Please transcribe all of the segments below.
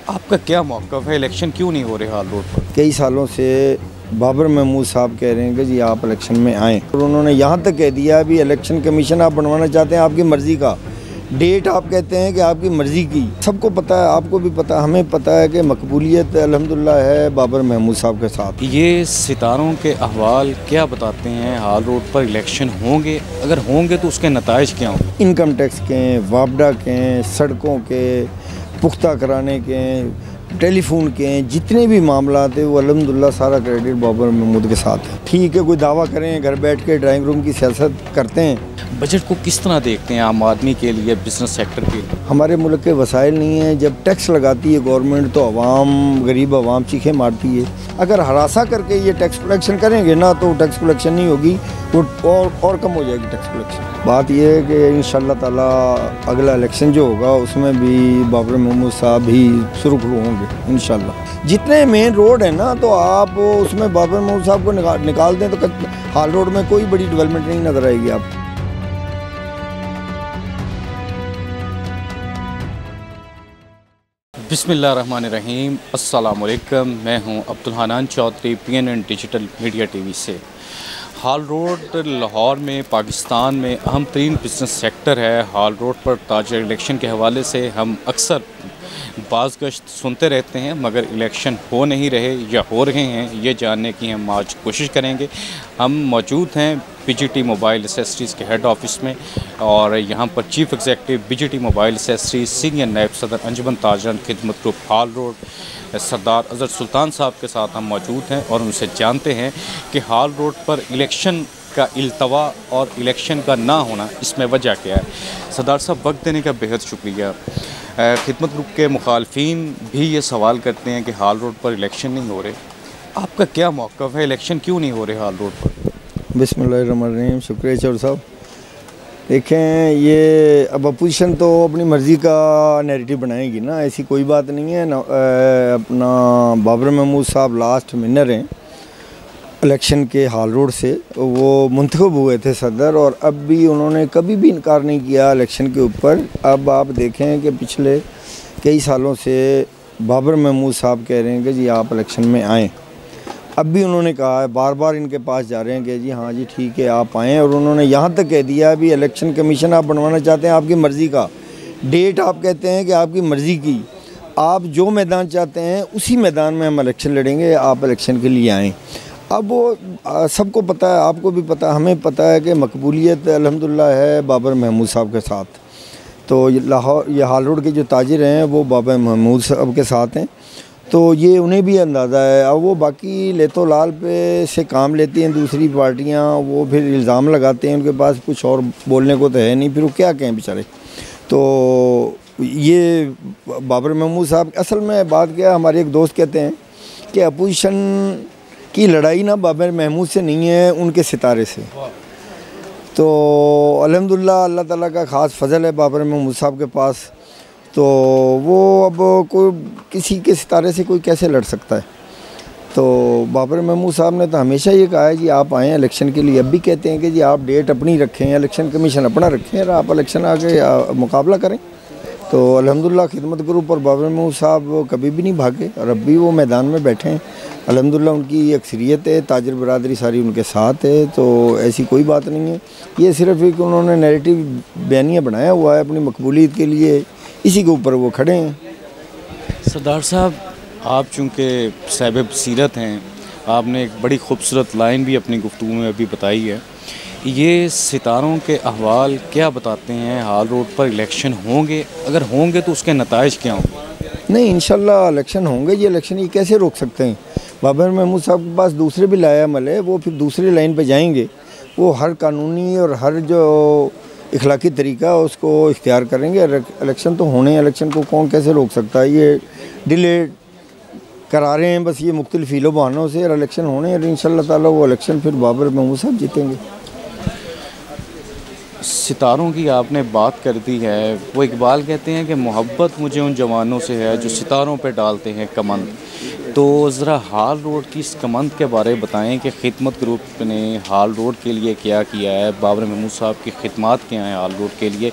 आपका क्या मौक़िफ़ है, इलेक्शन क्यों नहीं हो रहे हाल रोड पर? कई सालों से बाबर महमूद साहब कह रहे हैं कि जी आप इलेक्शन में आएँ, और उन्होंने यहाँ तक कह दिया अभी इलेक्शन कमीशन आप बनवाना चाहते हैं आपकी मर्ज़ी का, डेट आप कहते हैं कि आपकी मर्ज़ी की। सबको पता है, आपको भी पता है, हमें पता है कि मकबूलियत अल्हम्दुलिल्लाह है बाबर महमूद साहब के साथ। ये सितारों के अहवाल क्या बताते हैं, हाल रोड पर इलेक्शन होंगे, अगर होंगे तो उसके नताइज क्या होंगे? इनकम टैक्स के, वापडा के, सड़कों के पुख्ता कराने के, टेलीफोन के, जितने भी मामला थे वो अल्हम्दुलिल्लाह सारा क्रेडिट बाबर महमूद के साथ है। ठीक है, कोई दावा करें, घर बैठ के ड्राइंग रूम की सियासत करते हैं। बजट को किस तरह देखते हैं आम आदमी के लिए, बिजनेस सेक्टर के लिए? हमारे मुल्क के वसाइल नहीं है, जब टैक्स लगाती है गवर्नमेंट तो अवाम, गरीब अवाम चीखें मारती है। अगर हरासा करके ये टैक्स कलेक्शन करेंगे ना तो टैक्स कलेक्शन नहीं होगी, वो और कम हो जाएगी टैक्स कलेक्शन। बात यह है कि इंशाअल्लाह ताला अगला इलेक्शन जो होगा उसमें भी बाबर महमूद साहब भी सुरखरू होंगे इंशाअल्लाह। जितने मेन रोड है ना तो आप उसमें बाबर महमूद साहब को निकाल दें तो हाल रोड में कोई बड़ी डेवलपमेंट नहीं नज़र आएगी आपको। बिस्मिल्लाहिर्रहमानिर्रहीम, अस्सलाम वालेकुम। मैं हूं Abdul Hannan Chaudhary, PNN digital media TV से। हाल रोड लाहौर में पाकिस्तान में अहम तरीन बिजनेस सेक्टर है। हाल रोड पर ताजर इलेक्शन के हवाले से हम अक्सर बाज़गश्त सुनते रहते हैं, मगर इलेक्शन हो नहीं रहे या हो रहे हैं ये जानने की हम आज कोशिश करेंगे। हम मौजूद हैं BGT मोबाइल एसेसरीज़ के हेड ऑफिस में, और यहाँ पर chief executive BGT mobile accessories senior नायब सदर अंजुमन ताजरान खिदमत ग्रुप हाल रोड सरदार अज़हर सुल्तान साहब के साथ हम मौजूद हैं और उनसे जानते हैं कि हाल रोड पर इलेक्शन का इल्तवा और इलेक्शन का ना होना, इसमें वजह क्या है। सरदार साहब, वक्त देने का बेहद शुक्रिया। खिदमत ग्रुप के मुखालफीन भी ये सवाल करते हैं कि हाल रोड पर इलेक्शन नहीं हो रहे, आपका क्या मौक़िफ़ है, इलेक्शन क्यों नहीं हो रहे हाल रोड पर? बिस्मिल्लाहिर्रहमानिर्रहीम, शुक्रिया चौर साहब। देखें, ये अब अपोजिशन तो अपनी मर्ज़ी का नैरेटिव बनाएगी ना, ऐसी कोई बात नहीं है ना। अपना बाबर महमूद साहब लास्ट विनर हैं इलेक्शन के हाल रोड से, वो मुंतखब हुए थे सदर, और अब भी उन्होंने कभी भी इनकार नहीं किया इलेक्शन के ऊपर। अब आप देखें कि पिछले कई सालों से बाबर महमूद साहब कह रहे हैं कि जी आप इलेक्शन में आएँ। अब भी उन्होंने कहा है, बार बार इनके पास जा रहे हैं कि जी हाँ जी ठीक है आप आएँ, और उन्होंने यहाँ तक कह दिया अभी इलेक्शन कमीशन आप बनवाना चाहते हैं आपकी मर्ज़ी का, डेट आप कहते हैं कि आपकी मर्ज़ी की, आप जो मैदान चाहते हैं उसी मैदान में हम इलेक्शन लड़ेंगे, आप इलेक्शन के लिए आएँ। अब वो सबको पता है, आपको भी पता है, हमें पता है कि मकबूलियत अल्हम्दुलिल्लाह है बाबर महमूद साहब के साथ। तो ये हाल रोड के जो ताजिर हैं वो बाबर महमूद साहब के साथ हैं, तो ये उन्हें भी अंदाज़ा है। अब वो बाकी लेतो लाल पे से काम लेती हैं दूसरी पार्टियां, वो फिर इल्ज़ाम लगाते हैं, उनके पास कुछ और बोलने को तो है नहीं, फिर वो क्या कहें बेचारे। तो ये बाबर महमूद साहब, असल में बात क्या, हमारे एक दोस्त कहते हैं कि अपोजिशन की लड़ाई ना बाबर महमूद से नहीं है, उनके सितारे से। तो अल्हम्दुलिल्लाह अल्लाह ताला का ख़ास फ़ज़ल है बाबर महमूद साहब के पास, तो वो अब कोई किसी के सितारे से कोई कैसे लड़ सकता है। तो बाबर महमूद साहब ने तो हमेशा ये कहा है जी आप आएँ इलेक्शन के लिए। अब भी कहते हैं कि जी आप डेट अपनी रखें, इलेक्शन कमीशन अपना रखें, और आप इलेक्शन आके मुकाबला करें। तो अल्हम्दुलिल्लाह खिदमत ग्रुप और बाबर महमूद साहब कभी भी नहीं भागे, और अब भी वो मैदान में बैठे हैं। अल्हम्दुलिल्लाह उनकी अक्सरियत है, ताजर बरादरी सारी उनके साथ है, तो ऐसी कोई बात नहीं है। ये सिर्फ़ एक उन्होंने नैरेटिव बयानिया बनाया हुआ है अपनी मकबूलियत के लिए, इसी के ऊपर वो खड़े हैं। सरदार साहब, आप चूँकि साहिब सीरत हैं, आपने एक बड़ी खूबसूरत लाइन भी अपनी गुफ्तगू में अभी बताई है। ये सितारों के अहवाल क्या बताते हैं, हाल रोड पर इलेक्शन होंगे, अगर होंगे तो उसके नताइज क्या होंगे? नहीं, इंशाल्लाह इलेक्शन होंगे। ये इलेक्शन ये कैसे रोक सकते हैं? बाबर महमूद साहब के पास दूसरे भी लायामल है, वो फिर दूसरी लाइन पे जाएंगे, वो हर कानूनी और हर जो इखलाकी तरीका उसको इख्तियार करेंगे। इलेक्शन तो होने हैं, इलेक्शन को कौन कैसे रोक सकता है? ये डिले करा रहे हैं बस ये मुख्तलिफ हीलो बहानों से, और इलेक्शन होने हैं, इंशाअल्लाह ताला वो इलेक्शन फिर बाबर महमूद साहब जीतेंगे। सितारों की आपने बात कर दी है, वो इकबाल कहते हैं कि मोहब्बत मुझे उन जवानों से है जो सितारों पे डालते हैं कमंद। तो ज़रा हाल रोड की इस कमंद के बारे में बताएं कि खिदमत ग्रुप ने हाल रोड के लिए क्या किया है, बाबर महमूद साहब की खिदमत क्या हैं हाल रोड के लिए,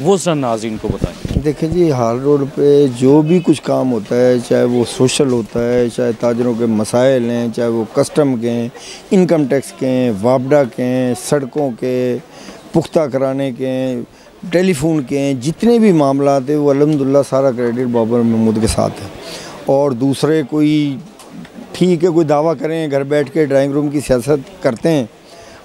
वो ज़रा नाज़रीन को बताएं। देखिए जी, हाल रोड पे जो भी कुछ काम होता है, चाहे वो सोशल होता है, चाहे ताजरों के मसाइल हैं, चाहे वो कस्टम के हैं, इनकम टैक्स के हैं, वापडा के हैं, सड़कों के पुख्ता कराने के हैं, टेलीफोन के हैं, जितने भी मामला थे वो अल्हम्दुलिल्लाह सारा क्रेडिट बाबर महमूद के साथ है। और दूसरे कोई ठीक है कोई दावा करें, घर बैठ के ड्राइंग रूम की सियासत करते हैं,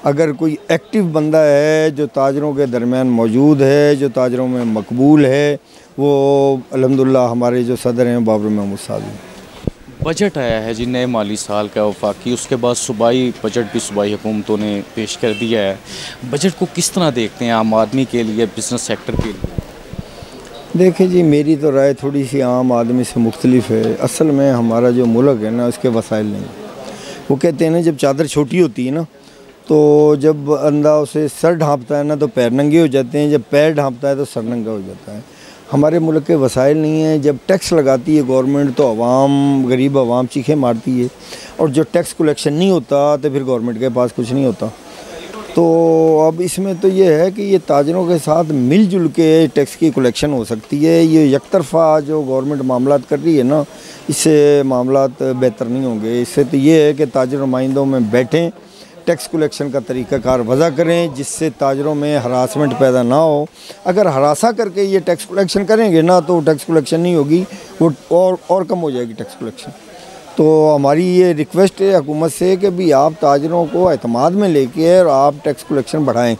अगर कोई एक्टिव बंदा है जो ताजरों के दरमियान मौजूद है, जो ताजरों में मकबूल है, वो अल्हम्दुलिल्लाह हमारे जो सदर हैं बाबर महमूद साहब हैं। बजट आया है जी नए माली साल का वफाकी, उसके बाद सूबाई बजट भी सूबाई हुकूमतों ने पेश कर दिया है। बजट को किस तरह देखते हैं आम आदमी के लिए, बिज़नेस सेक्टर के लिए? देखिए जी, मेरी तो राय थोड़ी सी आम आदमी से मुख्तलिफ है। असल में हमारा जो मुल्क है ना, उसके वसाइल नहीं। वो कहते हैं ना, जब चादर छोटी होती है ना, तो जब अंधा उसे सर ढांपता है ना तो पैर नंगे हो जाते हैं, जब पैर ढांपता है तो सर नंगा हो जाता है। हमारे मुल्क के वसाइल नहीं हैं। जब टैक्स लगाती है गवर्नमेंट तो अवाम, गरीब अवाम चीखें मारती है, और जो टैक्स कलेक्शन नहीं होता तो फिर गवर्नमेंट के पास कुछ नहीं होता। तो अब इसमें तो ये है कि ये ताजरों के साथ मिलजुल के टैक्स की कलेक्शन हो सकती है। ये यकतरफ़ा जो गवर्नमेंट मामलात कर रही है ना, इससे मामलात बेहतर नहीं होंगे। इससे तो ये है कि ताजर नुमाइंदों में बैठें, टैक्स कलेक्शन का तरीक़ाकार वज़ा करें, जिससे ताजरों में हरासमेंट पैदा ना हो। अगर हरासा करके ये टैक्स कलेक्शन करेंगे ना तो टैक्स कलेक्शन नहीं होगी, वो और कम हो जाएगी टैक्स कलेक्शन। तो हमारी ये रिक्वेस्ट है हुकूमत से कि भी आप ताजरों को एतमाद में लेके और आप टैक्स कलेक्शन बढ़ाएं।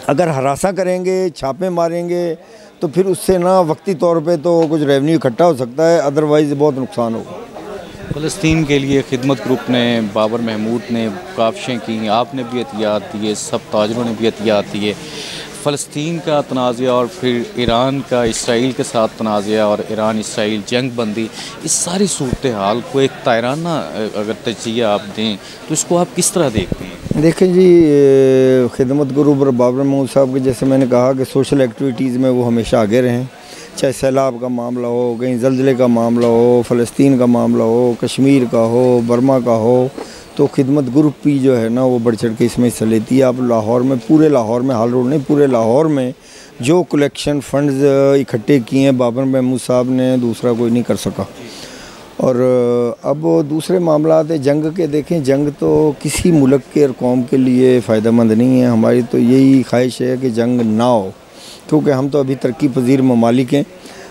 अगर हरासा करेंगे, छापे मारेंगे, तो फिर उससे ना वक्ती तौर पे तो कुछ रेवेन्यू इकट्ठा हो सकता है, अदरवाइज़ बहुत नुकसान होगा। फ़लस्तीन के लिए खिदमत ग्रुप ने, बाबर महमूद ने काविशें की, आपने भी एहतियात दिए, सब ताजरों ने भी एहतियात दिए। फ़लस्तीन का तनाज़ा और फिर ईरान का इसराइल के साथ तनाज़ा और ईरान इसराइल जंग बंदी, इस सारी सूरत हाल को एक तायराना अगर तजिया आप दें तो इसको आप किस तरह देखते हैं? देखें जी, खिदमत ग्रुप और बाबर महमूद साहब के, जैसे मैंने कहा कि सोशल एक्टिविटीज़ में वो हमेशा आगे रहें। चाहे सैलाब का मामला हो, कहीं ज़लज़ले का मामला हो, फ़लस्तीन का मामला हो, कश्मीर का हो, बर्मा का हो, तो खिदमत ग्रुप भी जो है ना वो बढ़ चढ़ के इसमें हिस्सा लेती है। आप लाहौर में, पूरे लाहौर में, हाल रोड नहीं, पूरे लाहौर में जो कलेक्शन फ़ंड्स इकट्ठे किए हैं बाबर महमूद साहब ने, दूसरा कोई नहीं कर सका। और अब दूसरे मामला है जंग के, देखें जंग तो किसी मुल्क के और कौम के लिए फ़ायदेमंद नहीं है। हमारी तो यही ख्वाहिश है कि जंग ना हो, क्योंकि हम तो अभी तरक्की पजीर ममालिक हैं।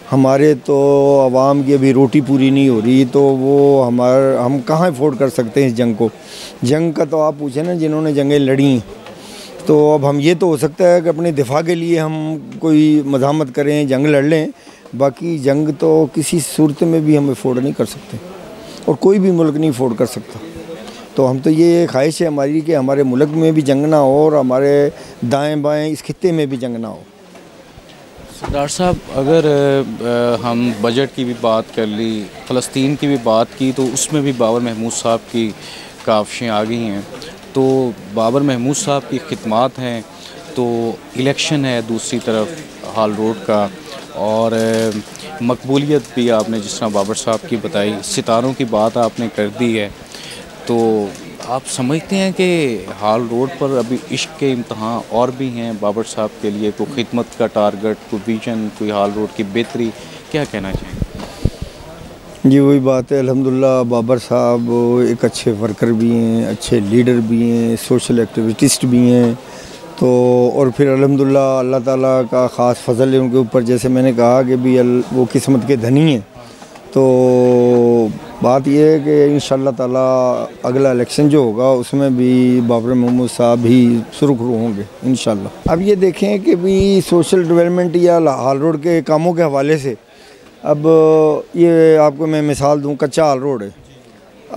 हमारे तो आवाम की अभी रोटी पूरी नहीं हो रही, तो वो हम कहाँ अफोर्ड कर सकते हैं इस जंग को। जंग का तो आप पूछें ना जिन्होंने जंगें लड़ी, तो अब हम ये तो हो सकता है कि अपने दिफा के लिए हम कोई मज़ामत करें, जंग लड़ लें, बाकी जंग तो किसी सूरत में भी हम अफोर्ड नहीं कर सकते, और कोई भी मुल्क नहीं अफोर्ड कर सकता। तो हम तो ये ख्वाहिश है हमारी कि हमारे मुल्क में भी जंग ना हो और हमारे दाएँ बाएँ इस खित्ते में भी जंग ना हो। डॉक्टर साहब, अगर हम बजट की भी बात कर ली, फ़लस्तीन की भी बात की, तो उसमें भी बाबर महमूद साहब की काविशें आ गई हैं। तो बाबर महमूद साहब की खिदमत हैं, तो इलेक्शन है दूसरी तरफ हाल रोड का, और मकबूलियत भी आपने जिस तरह बाबर साहब की बताई, सितारों की बात आपने कर दी है। तो आप समझते हैं कि हाल रोड पर अभी इश्क के इम्तहान और भी हैं बाबर साहब के लिए? कोई खिदमत का टारगेट, कोई विजन, कोई हाल रोड की बेहतरी, क्या कहना चाहेंगे? जी वही बात है, अल्हम्दुलिल्लाह बाबर साहब एक अच्छे वर्कर भी हैं, अच्छे लीडर भी हैं, सोशल एक्टिविस्ट भी हैं। तो और फिर अल्हम्दुलिल्लाह अल्लाह ताला का ख़ास फजल है उनके ऊपर। जैसे मैंने कहा कि भी वो किस्मत के धनी हैं। तो बात यह है कि इंशाअल्लाह ताला अगला इलेक्शन जो होगा उसमें भी बाबर महमूद साहब ही सुरखरू होंगे इंशाअल्लाह। अब ये देखें कि भी सोशल डेवलपमेंट या हाल रोड के कामों के हवाले से, अब ये आपको मैं मिसाल दूं, कच्चा हाल रोड है।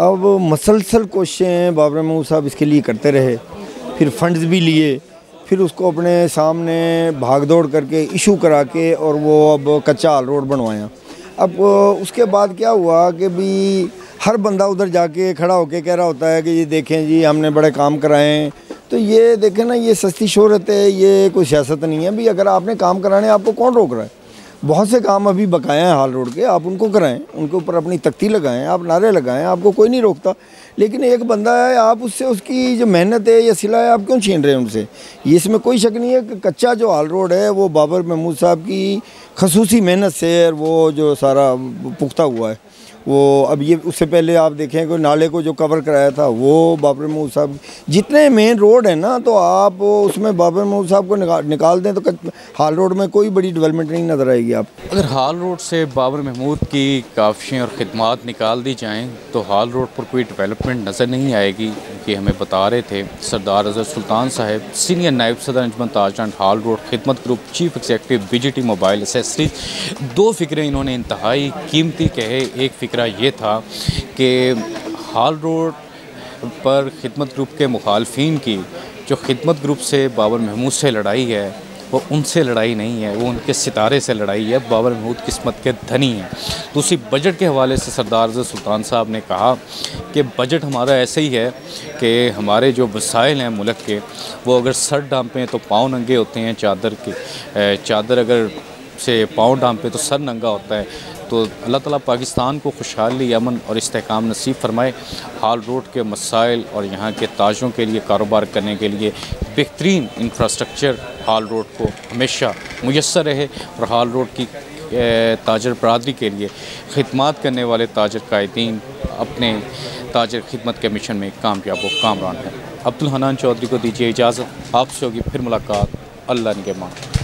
अब मसलसल कोशिशें बाबर महमूद साहब इसके लिए करते रहे, फिर फंड्स भी लिए, फिर उसको अपने सामने भाग दौड़ करके इशू करा के और वो अब कच्चा हाल रोड बनवाया। अब उसके बाद क्या हुआ कि भी हर बंदा उधर जाके खड़ा होके कह रहा होता है कि ये देखें जी हमने बड़े काम कराए। तो ये देखें ना, ये सस्ती शोहरत है, ये कोई सियासत नहीं है। भी अगर आपने काम कराने आपको कौन रोक रहा है? बहुत से काम अभी बकाया हैं हाल रोड के, आप उनको कराएं, उनके ऊपर अपनी तख्ती लगाएं, आप नारे लगाएं, आपको कोई नहीं रोकता। लेकिन एक बंदा है, आप उससे उसकी जो मेहनत है या सिला है आप क्यों छीन रहे हैं उनसे? ये इसमें कोई शक नहीं है कि कच्चा जो हाल रोड है वो बाबर महमूद साहब की खसूसी मेहनत से वो जो सारा पुख्ता हुआ है। वो अब ये उससे पहले आप देखें कि नाले को जो कवर कराया था वो बाबर महमूद साहब। जितने मेन रोड है ना, तो आप उसमें बाबर महमूद साहब को निकाल दें तो हाल रोड में कोई बड़ी डेवलपमेंट नहीं नज़र आएगी। आप अगर हाल रोड से बाबर महमूद की काविशें और ख़िदमात निकाल दी जाएं तो हाल रोड पर कोई डेवलपमेंट नज़र नहीं आएगी। ये हमें बता रहे थे सरदार अजहर सुल्तान साहब, सीनियर नायब सदर अंजुमन ताजरान हाल रोड खिदमत group, chief executive BGT mobile accessories. दो फ़िक्रे इन्होंने इंतहाई कीमती कहे। एक फ़िक्रा ये था कि हाल रोड पर खिदमत ग्रुप के मुखालफिन की जो खिदमत ग्रुप से बाबर महमूद से लड़ाई है वो उनसे लड़ाई नहीं है, वो उनके सितारे से लड़ाई है। बाबर महमूद किस्मत के धनी हैं। दूसरी बजट के हवाले से सरदार अजहर सुल्तान साहब ने कहा कि बजट हमारा ऐसे ही है कि हमारे जो वसाइल हैं मुल्क के, वो अगर सर डांपें तो पाँव नंगे होते हैं, चादर अगर से पाँव डांपें तो सर नंगा होता है। तो अल्लाह ताला पाकिस्तान को खुशहाली, अमन और इस्तेहकाम नसीब फरमाए। हाल रोड के मसाइल और यहाँ के ताजरों के लिए कारोबार करने के लिए बेहतरीन इंफ्रास्ट्रक्चर हाल रोड को हमेशा मुयस्सर रहे और हाल रोड की ताजर बरादरी के लिए खिदमत करने वाले ताजर कायदीन अपने ताजर खिदमत के मिशन में कामयाब व कामरान हैं। अब्दुल हनान चौधरी को दीजिए इजाज़त। आपसे होगी फिर मुलाकात। अल्लाह निगहबान।